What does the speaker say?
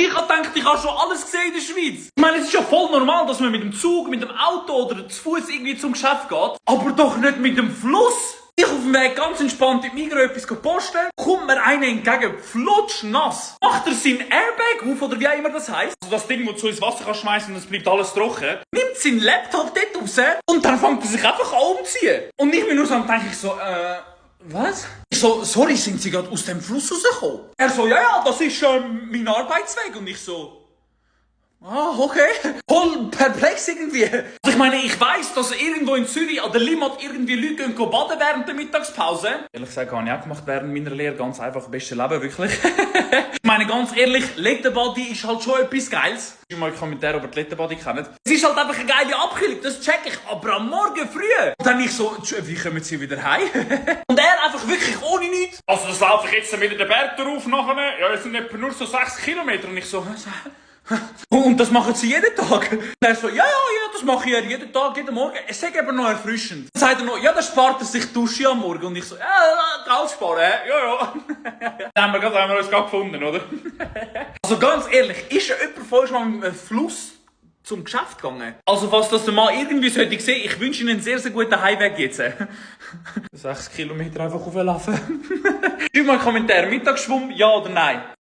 Ich habe gedacht, ich habe schon alles gesehen in der Schweiz. Ich meine, es ist ja voll normal, dass man mit dem Zug, mit dem Auto oder zu Fuß irgendwie zum Geschäft geht. Aber doch nicht mit dem Fluss. Ich auf dem Weg ganz entspannt in Migros etwas posten, kommt mir einer entgegen, flutschnass. Macht er sein Airbag auf, oder wie auch immer das heisst. Also das Ding, das du ins Wasser kannst schmeißen und es bleibt alles trocken. Nimmt seinen Laptop dort raus und dann fängt er sich einfach an umziehen. Und ich bin nur so am denke ich so, was? Ich so, sorry, sind Sie gerade aus dem Fluss rausgekommen? Er so, ja, das ist mein Arbeitsweg. Und ich so, ah, okay. Voll perplex irgendwie. Also ich meine, ich weiss, dass irgendwo in Zürich an der Limmat irgendwie Leute gehen baden während der Mittagspause. Ehrlich gesagt, habe ich auch gemacht während meiner Lehre. Ganz einfach, beste Leben, wirklich. Ich meine, ganz ehrlich, Lettenbadi ist halt schon etwas Geiles. Ich mal Kommentare über die Lettenbadi kennen. Es ist halt einfach eine geile Abkühlung, das check ich. Aber am Morgen früh. Und dann ich so, wie kommen Sie wieder heim? Und er einfach wirklich ohne nichts. Also das laufe ich jetzt wieder den Berg drauf nachher. Ja, es sind etwa nur so 6 Kilometer. Und ich so, und das machen Sie jeden Tag? Und er so, ja, das mache ich jeden Tag, jeden Morgen. Es ist aber noch erfrischend. Dann sagt er noch, ja, das spart er sich Dusche am Morgen. Und ich so, ja, Geld sparen, hä? Ja. Dann haben wir uns gerade gefunden, oder? Also ganz ehrlich, ist ja jemand von euch mal mit einem Fluss zum Geschäft gegangen? Also falls das mal irgendwie sollte ich sehen, ich wünsche Ihnen einen sehr, sehr guten Heimweg jetzt. 6 Kilometer einfach auflaufen. Schreib mal einen Kommentar, Mittagsschwumm, ja oder nein?